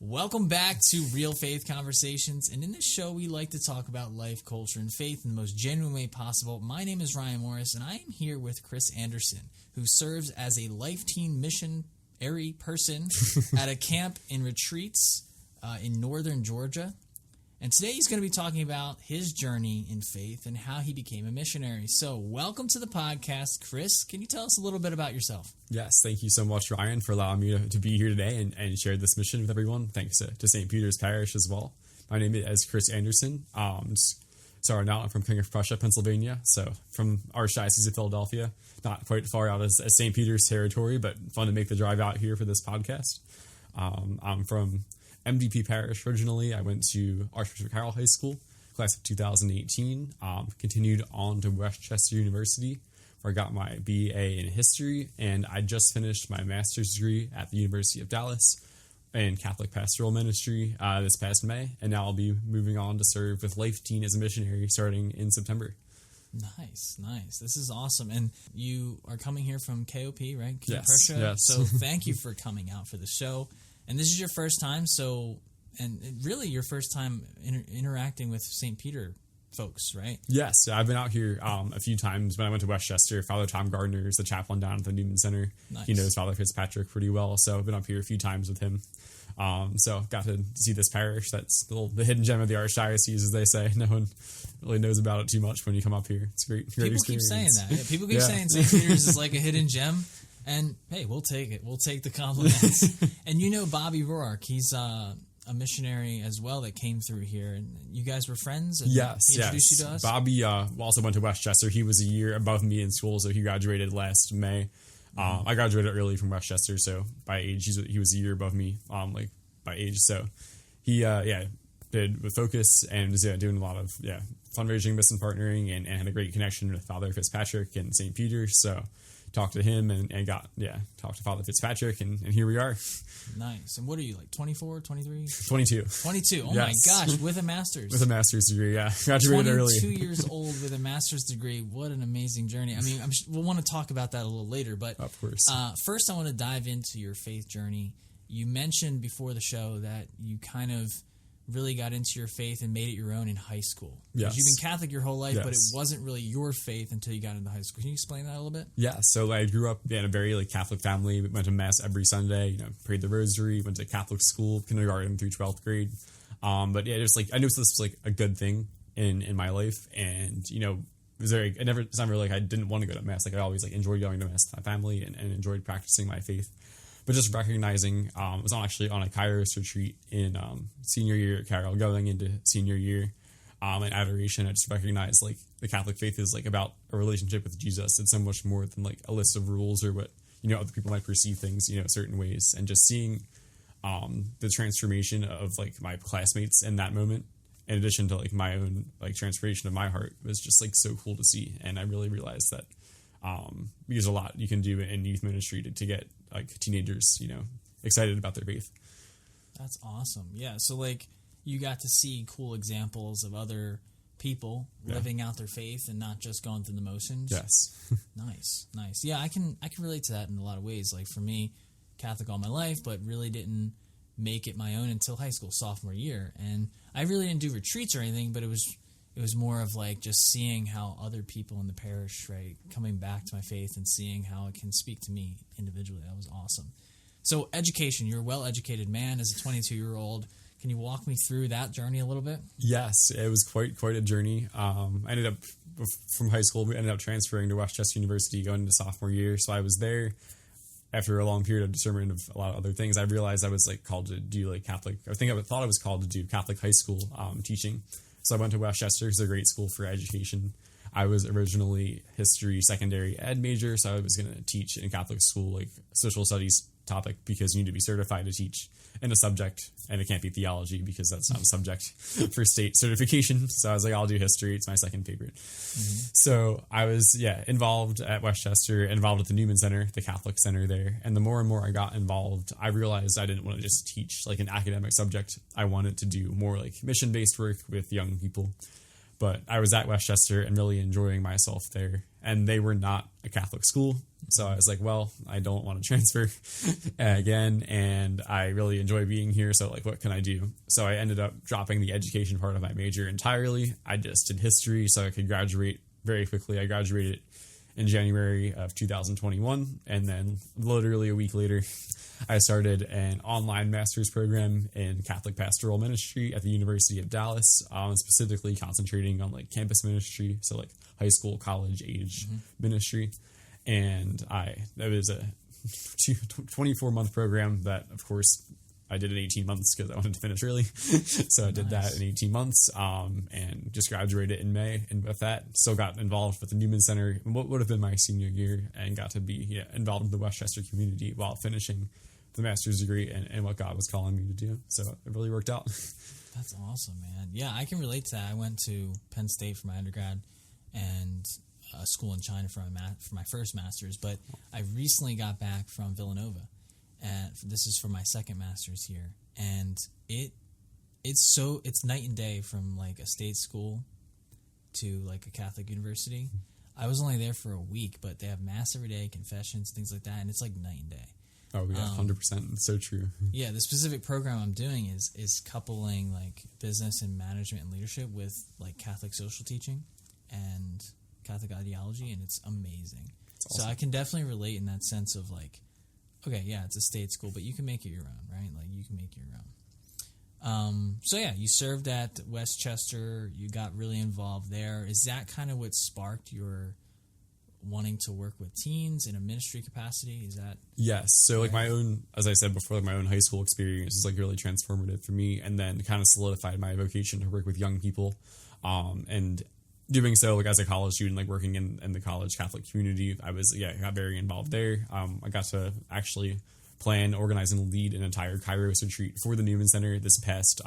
Welcome back to Real Faith Conversations, and in this show we like to talk about life, culture, and faith in the most genuine way possible. My name is Ryan Morris, and I am here with Chris Anderson, who serves as a Life Teen missionary person at a camp in retreats in northern Georgia. And today he's going to be talking about his journey in faith and how he became a missionary. So welcome to the podcast, Chris. Can you tell us a little bit about yourself? Yes, thank you so much, Ryan, for allowing me to be here today and share this mission with everyone. Thanks to St. Peter's Parish as well. My name is Chris Anderson. Sorry, now I'm from King of Prussia, Pennsylvania. So from Archdiocese of Philadelphia, not quite far out as St. Peter's territory, but fun to make the drive out here for this podcast. I'm from MDP Parish originally. I went to Archbishop Carroll High School, class of 2018. Continued on to Westchester University, where I got my BA in history, and I just finished my master's degree at the University of Dallas in Catholic Pastoral Ministry this past May, and now I'll be moving on to serve with Life Teen as a missionary starting in September. Nice. This is awesome. And you are coming here from KOP, right? King of Yes. Prussia. So thank you for coming out for the show. And this is your first time, and really your first time interacting with St. Peter folks, right? Yes, I've been out here a few times. When I went to Westchester, Father Tom Gardner is the chaplain down at the Newman Center. Nice. He knows Father Fitzpatrick pretty well, so I've been up here a few times with him. So got to see this parish. That's the hidden gem of the Archdiocese, as they say. No one really knows about it too much when you come up here. It's great People experience. keep saying that. Yeah, people keep saying St. Peter's is like a hidden gem. And hey, we'll take it. We'll take the compliments. And you know Bobby Roark, he's a missionary as well that came through here. And you guys were friends? And Yes, he introduced you to us? Bobby also went to Westchester. He was a year above me in school, so he graduated last May. I graduated early from Westchester, so by age, he was a year above me, by age. So he, did with Focus and was doing a lot of fundraising, mission partnering, and had a great connection with Father Fitzpatrick and St. Peter's. So talked to him and talked to Father Fitzpatrick, and here we are. Nice. And what are you, like 24, 23? 22. 22. Oh Yes. my gosh, with a master's. With a master's degree, yeah. Graduated early. 22 years old with a master's degree. What an amazing journey. I mean, we'll want to talk about that a little later, but of course. First I want to dive into your faith journey. You mentioned before the show that you kind of really got into your faith and made it your own in high school. Yes. You've been Catholic your whole life, Yes. but it wasn't really your faith until you got into high school. Can you explain that a little bit? Yeah, so I grew up in a very Catholic family. We went to Mass every Sunday, prayed the rosary, went to Catholic school, kindergarten through 12th grade. But yeah, just I knew this was a good thing in my life. And, it's not really I didn't want to go to Mass. I always enjoyed going to Mass with my family and enjoyed practicing my faith. But just recognizing, I was actually on a Kairos retreat in senior year at Carroll, going into senior year in adoration. I just recognized the Catholic faith is about a relationship with Jesus. It's so much more than a list of rules or what other people might perceive things certain ways. And just seeing the transformation of my classmates in that moment, in addition to my own transformation of my heart, was just so cool to see. And I really realized that there's a lot you can do in youth ministry to get teenagers, excited about their faith. That's awesome. Yeah. So you got to see cool examples of other people living out their faith and not just going through the motions. Yes. Nice. Yeah, I can relate to that in a lot of ways. For me, Catholic all my life, but really didn't make it my own until high school, sophomore year. And I really didn't do retreats or anything, but it was more of just seeing how other people in the parish, right, coming back to my faith and seeing how it can speak to me individually. That was awesome. So education, you're a well-educated man as a 22-year-old. Can you walk me through that journey a little bit? Yes, it was quite a journey. I ended up, from high school, we ended up transferring to Westchester University going into sophomore year. So I was there after a long period of discernment of a lot of other things. I realized I was called to do Catholic. I thought I was called to do Catholic high school teaching. So I went to Westchester. It's a great school for education. I was originally history secondary ed major, so I was going to teach in Catholic school, social studies topic, because you need to be certified to teach in a subject, and it can't be theology because that's not a subject for state certification. So I was I'll do history. It's my second favorite. Mm-hmm. So I was, involved at Westchester, involved at the Newman Center, the Catholic center there. And the more and more I got involved, I realized I didn't want to just teach an academic subject. I wanted to do more mission-based work with young people. But I was at Westchester and really enjoying myself there. and they were not a Catholic school. So I was like, well, I don't want to transfer again, and I really enjoy being here. So like, what can I do? So I ended up dropping the education part of my major entirely. I just did history so I could graduate very quickly. I graduated in January of 2021, and then literally a week later, I started an online master's program in Catholic pastoral ministry at the University of Dallas, specifically concentrating on like campus ministry, so like high school, college age ministry. And that was a 24-month program that, of course, I did in 18 months because I wanted to finish early. So I did that in 18 months and just graduated in May. And with that, still got involved with the Newman Center in what would have been my senior year, and got to be involved in the Westchester community while finishing the master's degree and what God was calling me to do. So it really worked out. That's awesome, man. Yeah, I can relate to that. I went to Penn State for my undergrad and a school in China for my first master's, but I recently got back from Villanova, and this is for my second master's here, and it's night and day from like a state school to like a Catholic university. I was only there for a week, but they have mass every day, confessions, things like that, and it's like night and day. Oh, yeah, 100%. It's so true. Yeah, the specific program I'm doing is coupling like business and management and leadership with like Catholic social teaching and Catholic ideology, and it's amazing. Awesome. So I can definitely relate in that sense of like, okay, yeah, it's a state school, but you can make it your own, right? Like you can make it your own. So yeah, you served at Westchester. You got really involved there. Is that kind of what sparked your wanting to work with teens in a ministry capacity? Is that? Yes. So like my own, as I said before, like my own high school experience is like really transformative for me, and then kind of solidified my vocation to work with young people. And doing so, like as a college student, like working in the college Catholic community, I got very involved there. I got to actually plan, organize, and lead an entire Kairos retreat for the Newman Center this past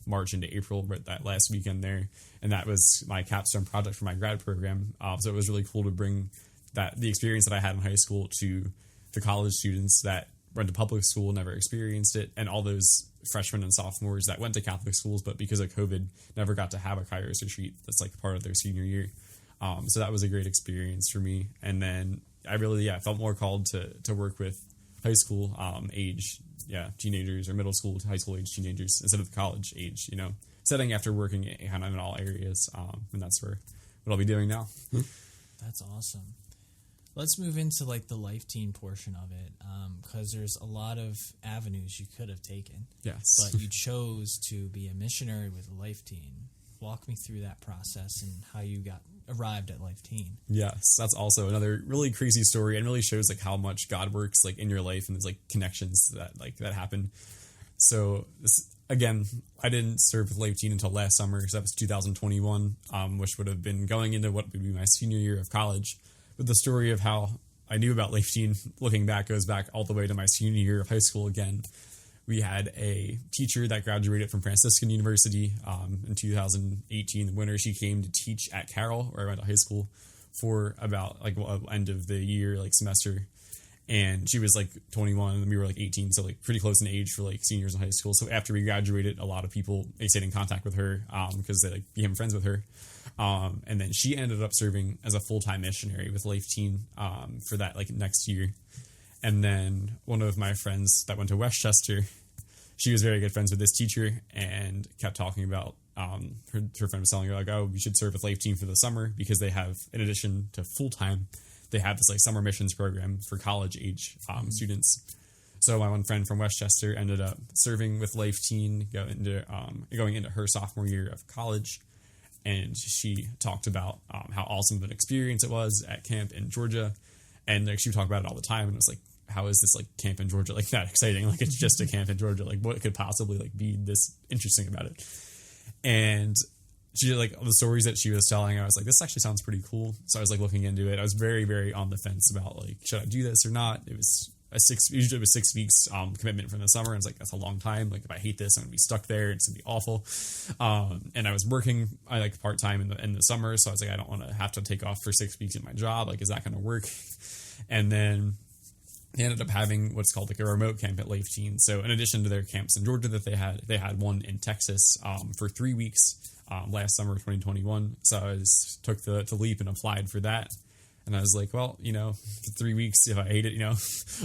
March into April, but that last weekend there. And that was my capstone project for my grad program. So it was really cool to bring the experience that I had in high school to the college students that went to public school, never experienced it, and all those freshmen and sophomores that went to Catholic schools, but because of COVID, never got to have a Kairos retreat that's like part of their senior year. So that was a great experience for me. And then I really, felt more called to work with high school age, teenagers, or middle school to high school age teenagers instead of the college age, setting after working kind of in all areas. And that's what I'll be doing now. That's awesome. Let's move into like the life teen portion of it, because there's a lot of avenues you could have taken. Yes. But you chose to be a missionary with a life teen. Walk me through that process and how you arrived at Life Teen. Yes, that's also another really crazy story, and really shows like how much God works like in your life, and there's like connections that happen. So this, again, I didn't serve with Life Teen until last summer, so that was 2021, which would have been going into what would be my senior year of college. But the story of how I knew about Life Teen, looking back, goes back all the way to my senior year of high school again. We had a teacher that graduated from Franciscan University in 2018, the winter. She came to teach at Carroll, where I went to high school, for about like end of the year, like semester. And she was like 21 and we were like 18, so like pretty close in age for like seniors in high school. So after we graduated, a lot of people stayed in contact with her because they like became friends with her. And then she ended up serving as a full-time missionary with Life Teen for that like next year. And then one of my friends that went to Westchester, she was very good friends with this teacher and kept talking about her friend was telling her like, oh, you should serve with Life Teen for the summer because they have, in addition to full-time, they have this like summer missions program for college age students. So my one friend from Westchester ended up serving with Life Teen, going into her sophomore year of college. And she talked about how awesome of an experience it was at camp in Georgia. And like she would talk about it all the time, and it was like, how is this like camp in Georgia like that exciting? Like it's just a camp in Georgia. Like what could possibly like be this interesting about it? And she like the stories that she was telling, I was like, this actually sounds pretty cool. So I was like looking into it. I was very, very on the fence about like, should I do this or not? Usually it was 6 weeks commitment from the summer. And I was like, that's a long time. Like if I hate this, I'm gonna be stuck there. It's gonna be awful. And I was working part-time in the summer. So I was like, I don't want to have to take off for 6 weeks at my job. Like, is that going to work? And then they ended up having what's called like a remote camp at Life Teen. So in addition to their camps in Georgia that they had one in Texas for 3 weeks last summer of 2021. So I took the leap and applied for that. And I was like, well, 3 weeks, if I hate it,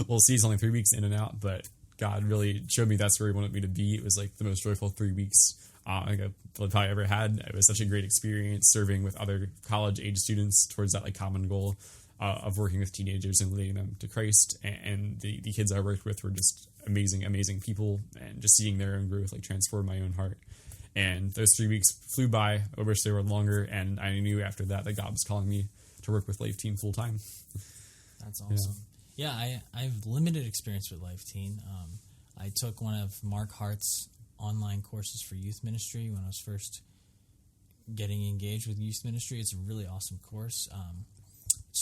we'll see. It's only 3 weeks in and out, but God really showed me that's where he wanted me to be. It was like the most joyful 3 weeks I think I've probably ever had. It was such a great experience serving with other college age students towards that like common goal of working with teenagers and leading them to Christ. And the kids I worked with were just amazing people, and just seeing their own growth like transformed my own heart. And those 3 weeks flew by. I wish they were longer. And I knew after that God was calling me to work with Life Teen full time. That's awesome. Yeah, I've limited experience with Life Teen. I took one of Mark Hart's online courses for youth ministry when I was first getting engaged with youth ministry. It's a really awesome course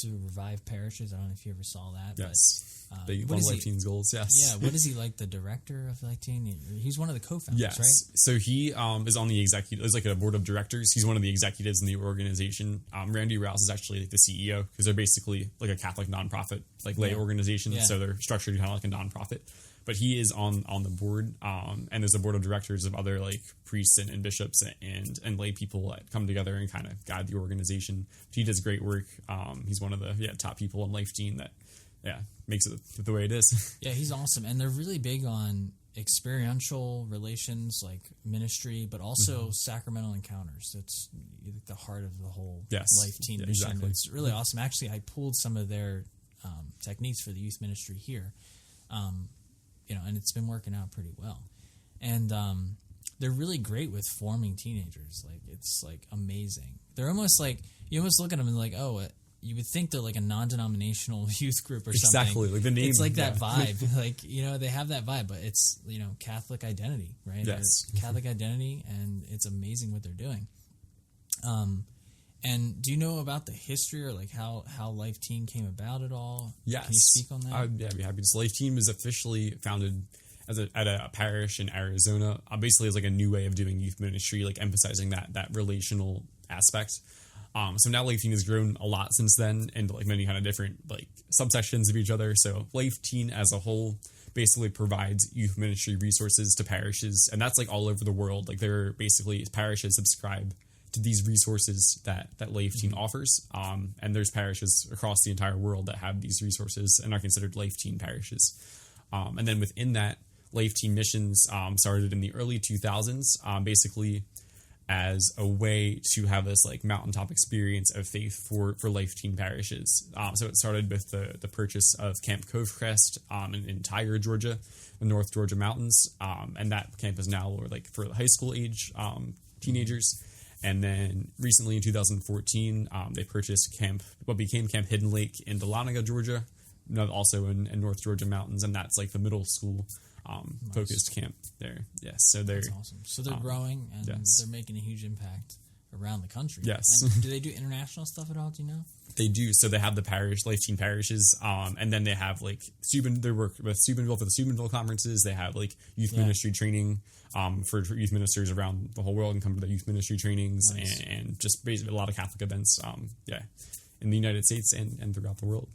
to revive parishes. I don't know if you ever saw that. Yes. Big one of Life Teen's goals, yes. Yeah, what is he, like the director of Life Teen? He's one of the co-founders, yes. right? So he is on the executive, is like a board of directors. He's one of the executives in the organization. Randy Rouse is actually the CEO, because they're basically like a Catholic nonprofit, like lay organization. Yeah. So they're structured kind of like a nonprofit. But he is on the board, and there's a board of directors of other like priests and bishops and lay people that come together and kind of guide the organization. He does great work. He's one of the top people in Life Teen that makes it the way it is. Yeah, he's awesome, and they're really big on experiential relations like ministry, but also sacramental encounters. That's the heart of the whole Life Teen mission. Exactly. It's really awesome. Actually, I pulled some of their techniques for the youth ministry here. And it's been working out pretty well. And they're really great with forming teenagers. Like, it's like amazing. They're almost like, you almost look at them and like, you would think they're like a non-denominational youth group or something. Exactly, like the name. It's like that vibe. Like, they have that vibe, but it's, Catholic identity, right? Yes. Catholic identity, and it's amazing what they're doing. And do you know about the history or like how Life Teen came about at all? Yes. Can you speak on that? I'd be happy to. Life Teen was officially founded at a parish in Arizona, basically as like a new way of doing youth ministry, like emphasizing that relational aspect. So now Life Teen has grown a lot since then into like many kind of different like subsections of each other. So Life Teen as a whole basically provides youth ministry resources to parishes, and that's like all over the world. Like they're basically parishes subscribe to these resources that Life Teen offers. And there's parishes across the entire world that have these resources and are considered Life Teen parishes. And then within that, Life Teen missions started in the early 2000s, basically as a way to have this like mountaintop experience of faith for Life Teen parishes. So it started with the purchase of Camp Covecrest in Tiger, Georgia, the North Georgia mountains. And that camp is now like for high school age teenagers. And then recently in 2014, they purchased what became Camp Hidden Lake in Dahlonega, Georgia, also in North Georgia mountains. And that's like the middle school focused camp there. Yes. So that's awesome. So they're growing and they're making a huge impact around the country. Yes. And do they do international stuff at all? Do you know? They do. So they have the Life Teen parishes, and then they have like they work with Steubenville for the Steubenville conferences. They have like youth ministry training for youth ministers around the whole world and come to the youth ministry trainings. Nice. and just basically a lot of Catholic events. In the United States and throughout the world.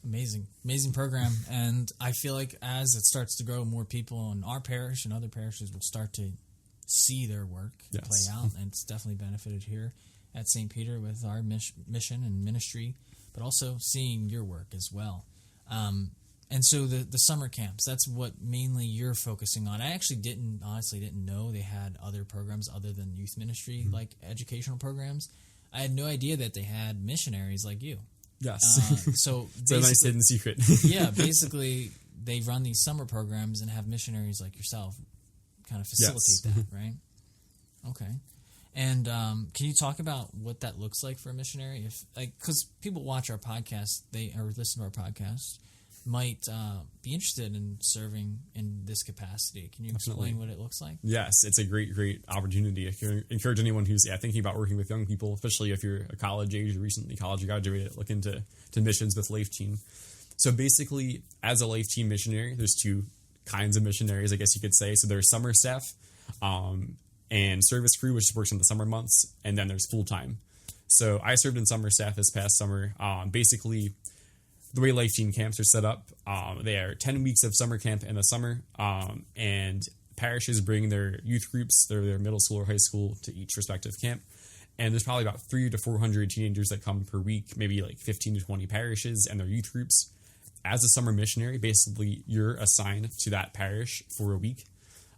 Amazing program. And I feel like as it starts to grow, more people in our parish and other parishes will start to see their work play out, and it's definitely benefited here at St. Peter with our mission and ministry, but also seeing your work as well. And so the summer camps, that's what mainly you're focusing on. I actually honestly didn't know they had other programs other than youth ministry, like educational programs. I had no idea that they had missionaries like you. Yes. So it's a nice hidden secret. Yeah, basically they run these summer programs and have missionaries like yourself kind of facilitate that, right? Okay. And can you talk about what that looks like for a missionary? Because people watch our podcast, or listen to our podcast, might be interested in serving in this capacity. Can you explain what it looks like? Yes, it's a great opportunity. I encourage anyone who's thinking about working with young people, especially if you're a college age or recently college graduated, look into missions with Life Teen. So basically, as a Life Teen missionary, there's two kinds of missionaries, I guess you could say. So there's summer staff and service crew, which works in the summer months, and then there's full-time. So I served in summer staff this past summer. Basically, the way Life Teen camps are set up, they are 10 weeks of summer camp in the summer, and parishes bring their youth groups, their middle school or high school, to each respective camp. And there's probably about 300 to 400 teenagers that come per week, maybe like 15 to 20 parishes and their youth groups. As a summer missionary, basically you're assigned to that parish for a week.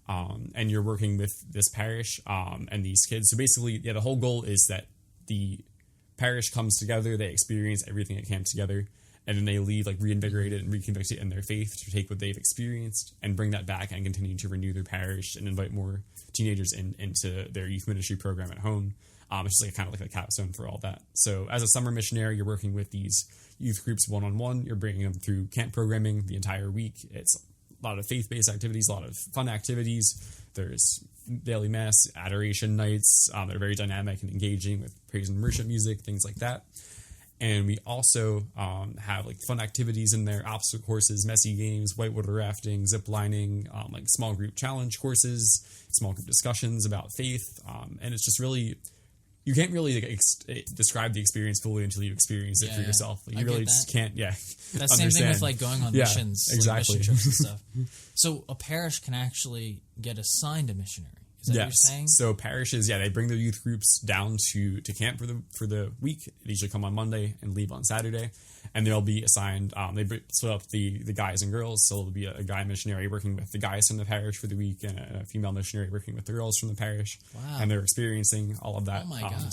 And you're working with this parish and these kids. So basically, the whole goal is that the parish comes together, they experience everything at camp together, and then they leave like reinvigorated and reconvicted in their faith to take what they've experienced and bring that back and continue to renew their parish and invite more teenagers into their youth ministry program at home. It's just like kind of like a capstone for all that. So as a summer missionary, you're working with these youth groups one-on-one. You're bringing them through camp programming the entire week. It's a lot of faith-based activities, a lot of fun activities. There's daily mass, adoration nights. They're very dynamic and engaging with praise and worship music, things like that. And we also have like fun activities in there, obstacle courses, messy games, whitewater rafting, zip lining, like small group challenge courses, small group discussions about faith. And it's just really, you can't really describe the experience fully until you experience it for yourself. Like, you really just can't, That's the same thing with like going on missions, exactly. Like mission trips and stuff. So a parish can actually get assigned a missionary. Is that what you're saying? So parishes, they bring their youth groups down to camp for the week. They usually come on Monday and leave on Saturday, and they'll be assigned. They split up the guys and girls. So there'll be a guy missionary working with the guys from the parish for the week, and a female missionary working with the girls from the parish. Wow! And they're experiencing all of that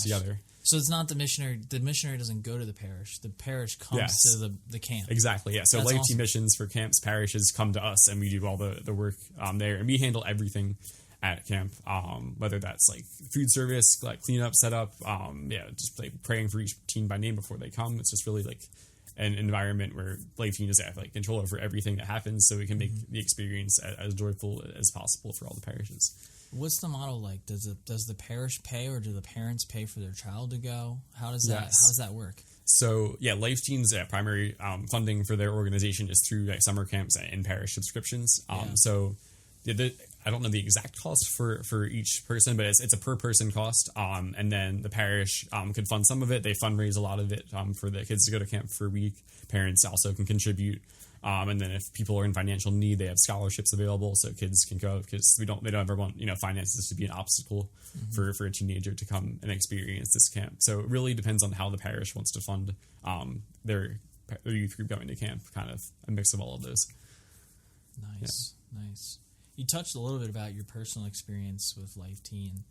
together. So it's not the missionary. The missionary doesn't go to the parish. The parish comes to the camp. Exactly. Yeah. So That's Life awesome. Team missions for camps, parishes come to us, and we do all the work there, and we handle everything at camp, whether that's like food service, like cleanup, setup, just like praying for each teen by name before they come. It's just really like an environment where Life Team has like control over everything that happens, so we can make the experience as joyful as possible for all the parishes. What's the model like? Does the parish pay, or do the parents pay for their child to go? How does that work? So Life Team's primary funding for their organization is through like summer camps and parish subscriptions. So I don't know the exact cost for each person, but it's a per person cost. And then the parish could fund some of it. They fundraise a lot of it for the kids to go to camp for a week. Parents also can contribute. And then if people are in financial need, they have scholarships available so kids can go, because they don't ever want finances to be an obstacle for a teenager to come and experience this camp. So it really depends on how the parish wants to fund their youth group going to camp. Kind of a mix of all of those. Nice. You touched a little bit about your personal experience with Life Teen.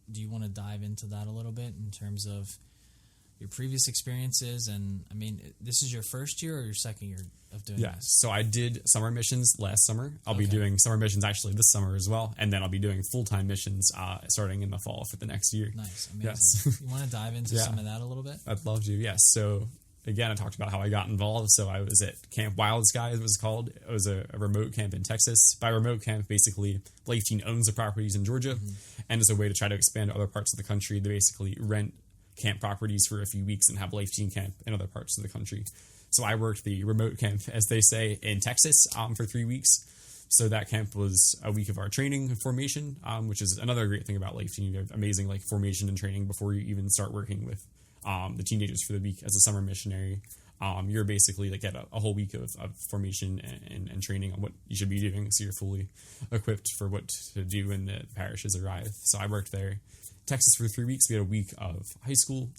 Do you want to dive into that a little bit in terms of your previous experiences? And I mean, this is your first year or your second year of doing this? So I did summer missions last summer. I'll be doing summer missions actually this summer as well. And then I'll be doing full-time missions starting in the fall for the next year. Nice. Amazing. Yes. You want to dive into some of that a little bit? I'd love to, yes. So again, I talked about how I got involved. So I was at Camp Wild Sky, it was called. It was a remote camp in Texas. By remote camp, basically, Life Teen owns the properties in Georgia. And as a way to try to expand to other parts of the country, they basically rent camp properties for a few weeks and have Life Teen camp in other parts of the country. So I worked the remote camp, as they say, in Texas for 3 weeks. So that camp was a week of our training and formation, which is another great thing about Life Teen. You have amazing formation and training before you even start working with the teenagers for the week as a summer missionary. You're basically get a whole week of formation and training on what you should be doing, so you're fully equipped for what to do when the parishes arrive. So I worked there Texas for 3 weeks. We had a week of high school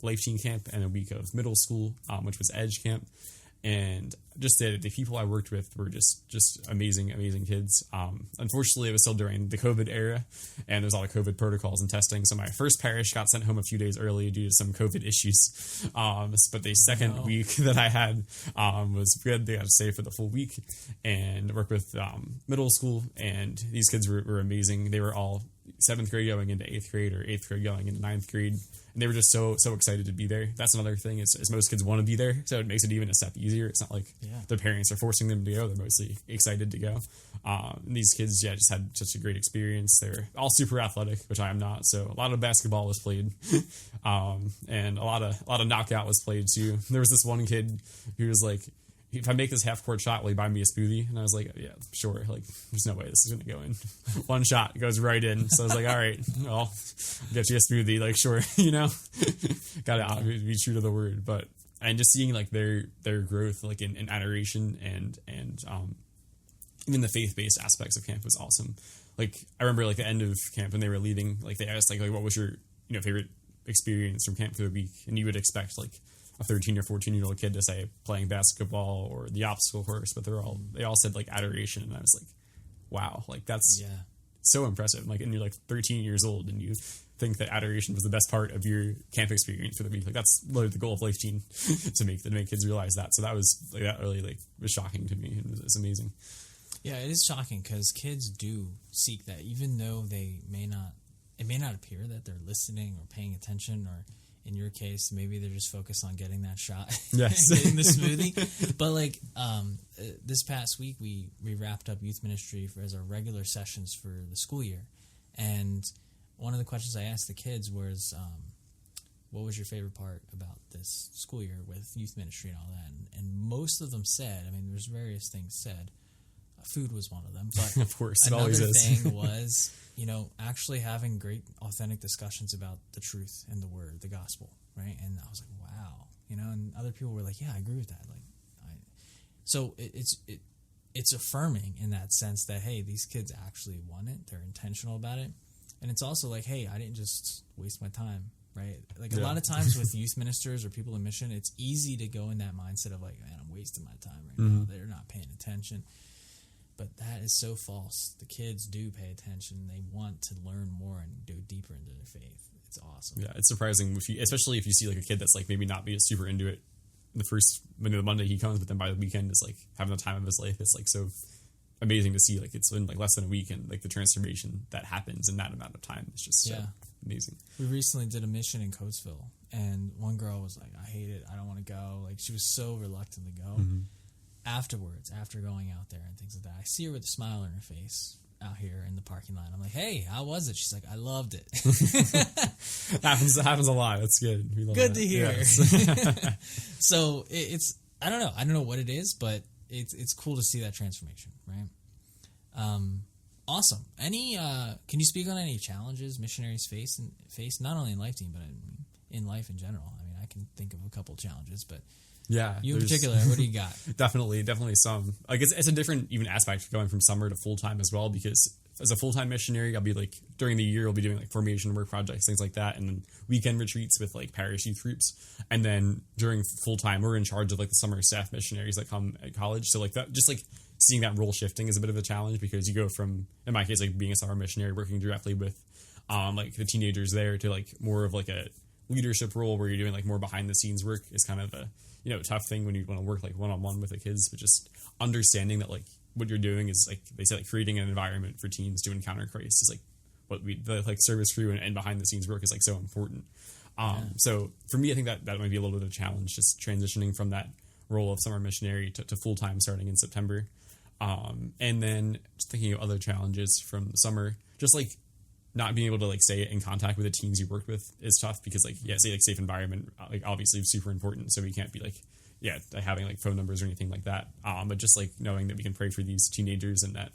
Life Teen camp and a week of middle school, which was Edge camp. And just the people I worked with were just amazing kids. Unfortunately, it was still during the COVID era, and there's all the COVID protocols and testing. So my first parish got sent home a few days early due to some COVID issues. But the second week that I had was good. They got to stay for the full week and work with middle school. And these kids were amazing. They were all 7th grade going into 8th grade, or 8th grade going into 9th grade. And they were just so excited to be there. That's another thing is most kids want to be there. So it makes it even a step easier. It's not like their parents are forcing them to go. They're mostly excited to go. And these kids, just had such a great experience. They're all super athletic, which I am not. So a lot of basketball was played. And a lot of knockout was played too. There was this one kid who was like, if I make this half-court shot, will you buy me a smoothie? And I was like, yeah, sure. Like, there's no way this is going to go in. One shot goes right in. So I was like, all right, I'll get you a smoothie. Like, sure, got to be true to the word. And just seeing like their growth, like in adoration and even the faith-based aspects of camp was awesome. Like, I remember like the end of camp when they were leaving, like they asked like what was your favorite experience from camp for the week, and you would expect like a 13 or 14-year-old kid to say playing basketball or the obstacle course, but they all said like adoration, and I was like, wow, like that's so impressive. Like, and you're like 13 years old and you think that adoration was the best part of your camp experience for the week. Like, that's literally the goal of Life Teen to make kids realize that. So that was like, that really like was shocking to me, and it was amazing. Yeah, it is shocking because kids do seek that, even though it may not appear that they're listening or paying attention, or in your case, maybe they're just focused on getting that shot, yes, getting the smoothie. But like this past week, we wrapped up youth ministry as our regular sessions for the school year, and one of the questions I asked the kids was, what was your favorite part about this school year with youth ministry and all that? And most of them said, I mean, there's various things said. Food was one of them, but of course, it another always is. thing was, actually having great, authentic discussions about the truth and the word, the gospel, right? And I was like, wow, and other people were like, yeah, I agree with that. So it's affirming in that sense that, hey, these kids actually want it, they're intentional about it, and it's also like, hey, I didn't just waste my time, right? Like a lot of times with youth ministers or people in mission, it's easy to go in that mindset of like, man, I'm wasting my time right now. They're not paying attention. But that is so false. The kids do pay attention. They want to learn more and go deeper into their faith. It's awesome. Yeah, it's surprising, especially if you see like a kid that's like maybe not being super into it the first the Monday he comes, but then by the weekend is like having the time of his life. It's like so amazing to see. Like it's in like less than a week, and like the transformation that happens in that amount of time is just so amazing. We recently did a mission in Coatesville, and one girl was like, "I hate it. I don't want to go." Like she was so reluctant to go. Afterwards, after going out there and things like that, I see her with a smile on her face out here in the parking lot. I'm like, "Hey, how was it?" She's like, "I loved it." happens a lot. That's good. We love good that. to hear. Yes. So it's I don't know what it is, but it's cool to see that transformation, right? Awesome. Can you speak on any challenges missionaries face not only in Life Team but in life in general? I mean, I can think of a couple challenges, but yeah, you in particular, what do you got? Definitely some. Like it's a different even aspect going from summer to full time as well, because as a full time missionary, I'll be like during the year I'll be doing like formation work projects, things like that, and then weekend retreats with like parish youth groups, and then during full time we're in charge of like the summer staff missionaries that come at college. So like that, just like seeing that role shifting is a bit of a challenge, because you go from, in my case, like being a summer missionary working directly with like the teenagers there to like more of like a leadership role where you're doing like more behind the scenes work is kind of a tough thing when you want to work like one-on-one with the kids. But just understanding that like what you're doing is like they say like creating an environment for teens to encounter Christ is like what the like service crew and behind the scenes work is like so important. So for me, I think that might be a little bit of a challenge, just transitioning from that role of summer missionary to full-time starting in September. And then just thinking of other challenges from the summer, just like not being able to like stay in contact with the teens you worked with is tough, because like safe environment, like obviously super important, so we can't be like having like phone numbers or anything like that, but just like knowing that we can pray for these teenagers and that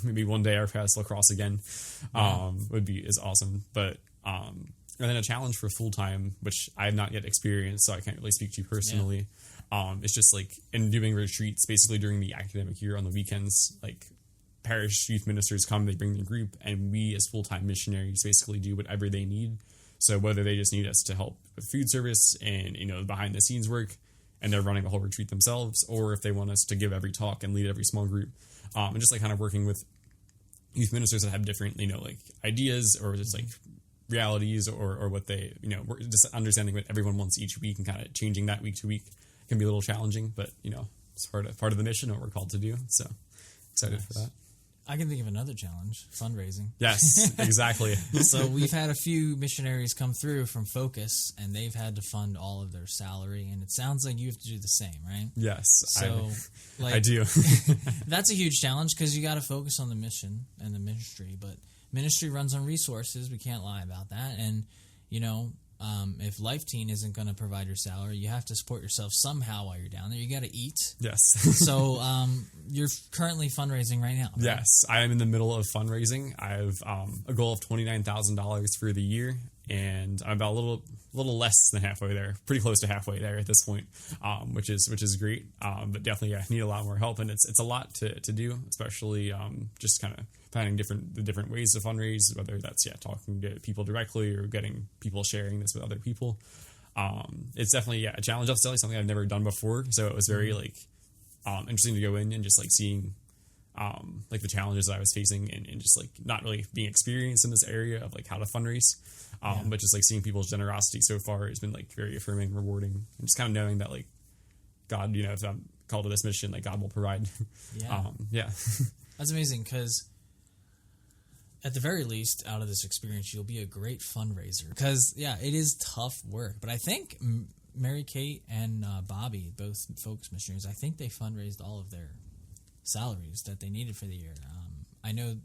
maybe one day our paths will cross again is awesome. But and then a challenge for full-time, which I have not yet experienced, so I can't really speak to you personally. It's just like in doing retreats basically during the academic year on the weekends, like parish youth ministers come, they bring their group, and we as full-time missionaries basically do whatever they need. So whether they just need us to help with food service and behind the scenes work, and they're running the whole retreat themselves, or if they want us to give every talk and lead every small group, and just like kind of working with youth ministers that have different like ideas or just like realities or what they just understanding what everyone wants each week and kind of changing that week to week can be a little challenging, but it's part of the mission, what we're called to do. So excited for that. I can think of another challenge, fundraising. Yes, exactly. So we've had a few missionaries come through from Focus, and they've had to fund all of their salary, and it sounds like you have to do the same, right? Yes. So I do. That's a huge challenge, because you got to focus on the mission and the ministry, but ministry runs on resources. We can't lie about that. And, if Life Teen isn't going to provide your salary, you have to support yourself somehow while you're down there. You got to eat. Yes. So you're currently fundraising right now, right? Yes. I am in the middle of fundraising. I have a goal of $29,000 for the year, and I'm about a little less than halfway there, pretty close to halfway there at this point, which is great. But definitely, I need a lot more help, and it's a lot to do, especially just kind of finding the different ways to fundraise, whether that's talking to people directly or getting people sharing this with other people. It's definitely a challenge. That's definitely something I've never done before, so it was very interesting to go in and just seeing the challenges that I was facing and just not really being experienced in this area of how to fundraise, but just seeing people's generosity so far has been very affirming, rewarding, and just kind of knowing that God, if I'm called to this mission, God will provide. That's amazing, because at the very least, out of this experience, you'll be a great fundraiser, because it is tough work. But I think Mary Kate and Bobby, both Focus missionaries, I think they fundraised all of their salaries that they needed for the year. I know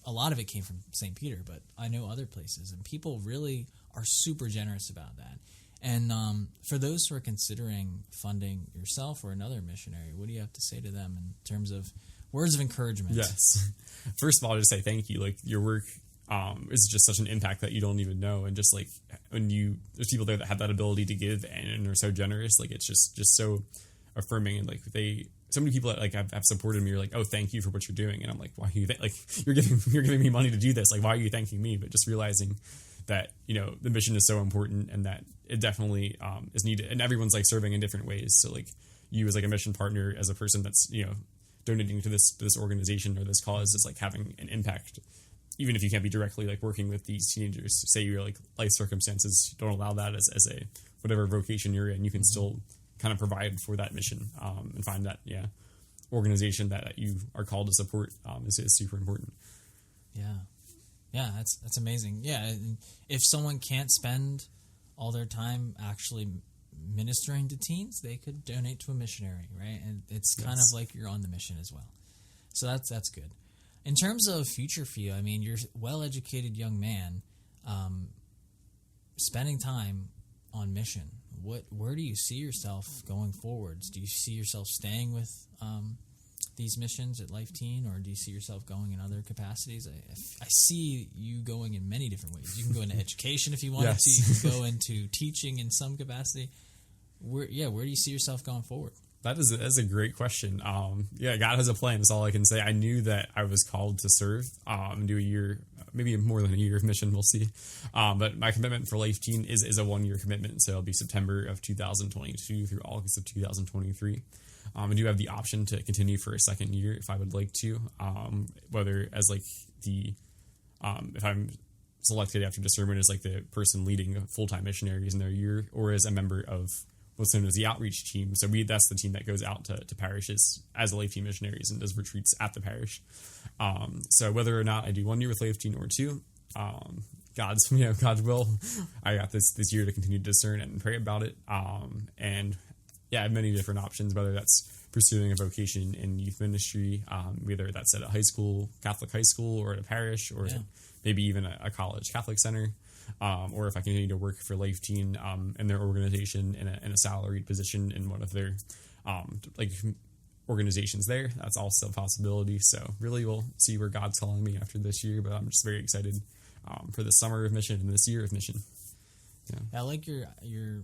a lot of it came from St. Peter, but I know other places, and people really are super generous about that. And for those who are considering funding yourself or another missionary, what do you have to say to them in terms of words of encouragement? Yes. First of all, I'll just say thank you. Your work is just such an impact that you don't even know. And just when there's people there that have that ability to give and are so generous, it's just so affirming. And so many people that have supported me are oh, thank you for what you're doing. And I'm why are you you're giving me money to do this? Why are you thanking me? But just realizing that, the mission is so important and that it definitely is needed. And everyone's serving in different ways. So you as a mission partner, as a person that's, donating to this organization or this cause, is having an impact, even if you can't be directly working with these teenagers. Say your life circumstances don't allow that as a whatever vocation you're in, you can still kind of provide for that mission and find that organization that you are called to support is super important. That's amazing. And if someone can't spend all their time actually ministering to teens, they could donate to a missionary, right? And it's kind of you're on the mission as well. So that's good. In terms of future for you, I mean, you're a well-educated young man, spending time on mission. Where do you see yourself going forwards? Do you see yourself staying with these missions at Life Teen, or do you see yourself going in other capacities? I see you going in many different ways. You can go into education if you wanted to. You can go into teaching in some capacity. Where do you see yourself going forward? That's a great question. God has a plan. That's all I can say. I knew that I was called to serve and do a year, maybe more than a year of mission. We'll see. But my commitment for Life Teen is a 1-year commitment. So it'll be September of 2022 through August of 2023. I do have the option to continue for a second year if I would like to, whether as if I'm selected after discernment as the person leading full-time missionaries in their year, or as a member of what's known as the outreach team. So that's the team that goes out to parishes as a Life Teen missionaries and does retreats at the parish. So whether or not I do 1 year with Life Teen or 2, God's will. I got this year to continue to discern and pray about it. And I have many different options, whether that's pursuing a vocation in youth ministry, whether that's at a Catholic high school, or at a parish, or maybe even a college Catholic center. Or if I continue to work for Life Teen in their organization in a salaried position in one of their organizations there, that's also a possibility. So really we'll see where God's calling me after this year, but I'm just very excited for the summer of mission and this year of mission. I like your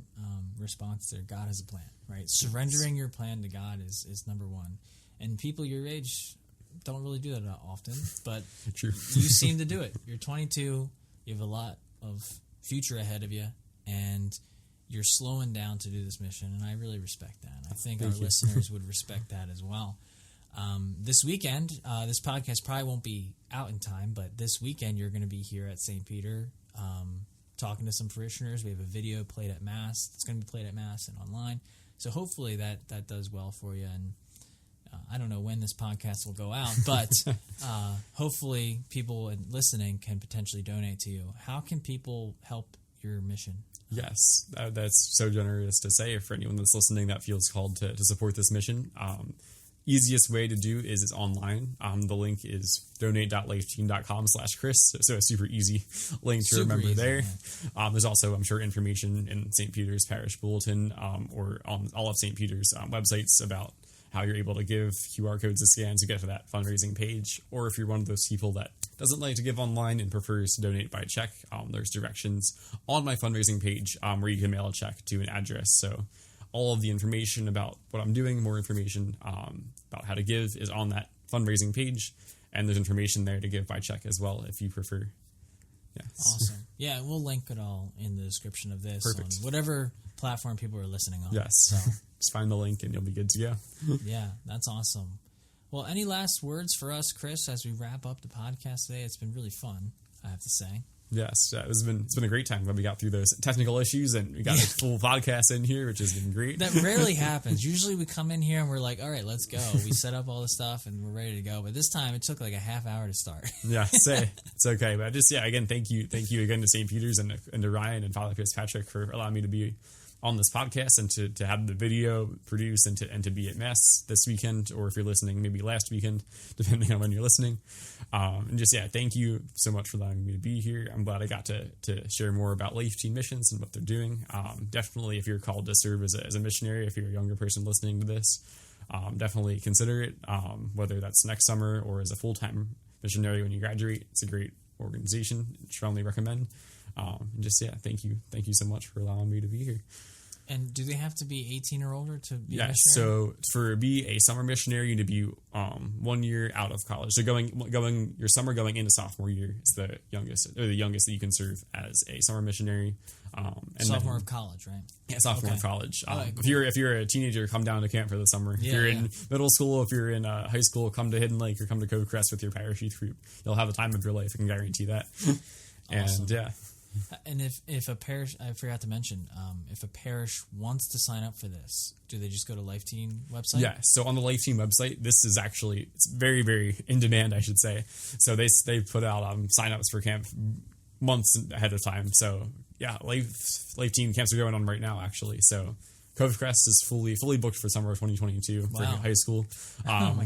response there. God has a plan, right? Surrendering your plan to God is number one. And people your age don't really do that often, but True. You seem to do it. You're 22, you have a lot of future ahead of you, and you're slowing down to do this mission, and I really respect that. I think our listeners would respect that as well. This weekend, this podcast probably won't be out in time, but this weekend you're going to be here at St. Peter talking to some parishioners. We have a video played at Mass. It's going to be played at Mass and online. So hopefully that does well for you. And I don't know when this podcast will go out, but hopefully people listening can potentially donate to you. How can people help your mission? Yes, that's so generous to say. For anyone that's listening that feels called to support this mission, easiest way to do is online. The link is donate.lifeteen.com/Chris. So a super easy link to remember there. There's also, I'm sure, information in St. Peter's Parish Bulletin or on all of St. Peter's websites about how you're able to give QR codes to scan to get to that fundraising page. Or if you're one of those people that doesn't like to give online and prefers to donate by check, there's directions on my fundraising page where you can mail a check to an address. So all of the information about what I'm doing, more information about how to give is on that fundraising page. And there's information there to give by check as well if you prefer. Yes. Awesome. Yeah, we'll link it all in the description of this. Perfect. On whatever platform people are listening on. Yes. So, just find the link and you'll be good to go. yeah, that's awesome. Well, any last words for us, Chris, as we wrap up the podcast today? It's been really fun, I have to say. Yes, it's been a great time when we got through those technical issues and we got a full podcast in here, which has been great. That rarely happens. Usually we come in here and we're like, all right, let's go. We set up all the stuff and we're ready to go. But this time it took like a half hour to start. Yeah, it's okay. But just, again, thank you again to St. Peter's and to Ryan and Father Fitzpatrick for allowing me to be on this podcast and to have the video produced and to be at Mass this weekend, or if you're listening, maybe last weekend, depending on when you're listening. And just, thank you so much for allowing me to be here. I'm glad I got to share more about Life Teen Missions and what they're doing. Definitely, if you're called to serve as a missionary, if you're a younger person listening to this, definitely consider it, whether that's next summer or as a full-time missionary when you graduate. It's a great organization. Strongly recommend. And just, thank you so much for allowing me to be here. And do they have to be 18 or older to be a missionary? So for be a summer missionary, you need to be 1 year out of college. So going your summer going into sophomore year is the youngest that you can serve as a summer missionary. And sophomore of college, right? Yeah, sophomore of college. Right, cool. If you're a teenager, come down to camp for the summer. If you're in middle school, if you're in high school, come to Hidden Lake or come to Cove Crest with your parish youth group. You'll have the time of your life. I can guarantee that. Awesome. And and if a parish, I forgot to mention, if a parish wants to sign up for this, do they just go to Life Teen website? Yeah, so on the Life Teen website, this is actually, it's very, very in demand, I should say. So they put out sign-ups for camp months ahead of time. So yeah, Life Teen camps are going on right now, actually. So Cove Crest is fully booked for summer of 2022 for high school.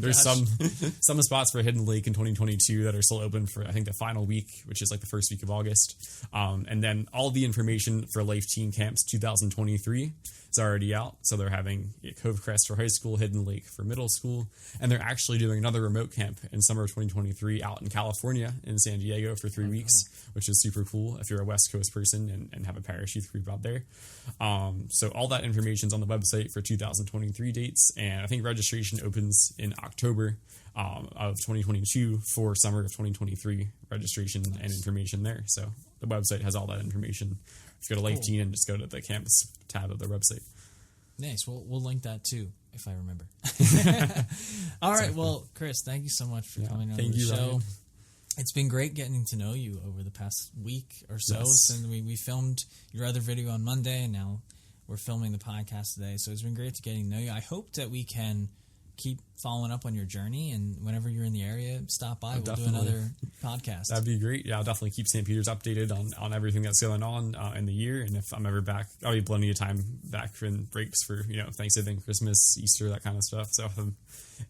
There's some spots for Hidden Lake in 2022 that are still open for, I think, the final week, which is like the first week of August. And then all the information for Life Teen Camps 2023 is already out. So they're having Cove Crest for high school, Hidden Lake for middle school, and they're actually doing another remote camp in summer of 2023 out in California in San Diego for 3 weeks, which is super cool if you're a West Coast person and have a parish youth group out there. So all that information's on the website for 2023 dates, and I think registration opens in October of 2022 for summer of 2023 registration and information there. So the website has all that information. If you go to Life Teen and just go to the campus tab of their website. Nice. We'll link that too, if I remember. All right. Well, Chris, thank you so much for coming on the show. Ryan. It's been great getting to know you over the past week or so. Since we filmed your other video on Monday, and now we're filming the podcast today. So it's been great to getting to know you. I hope that we can keep following up on your journey, and whenever you're in the area, stop by. We'll do another podcast. That'd be great. Yeah, I'll definitely keep St. Peter's updated on everything that's going on in the year. And if I'm ever back, I'll be plenty of time back in breaks for, Thanksgiving, Christmas, Easter, that kind of stuff. So if I'm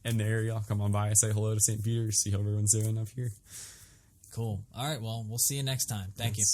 in the area, I'll come on by, say hello to St. Peter's, see how everyone's doing up here. Cool. All right. Well, we'll see you next time. Thank you.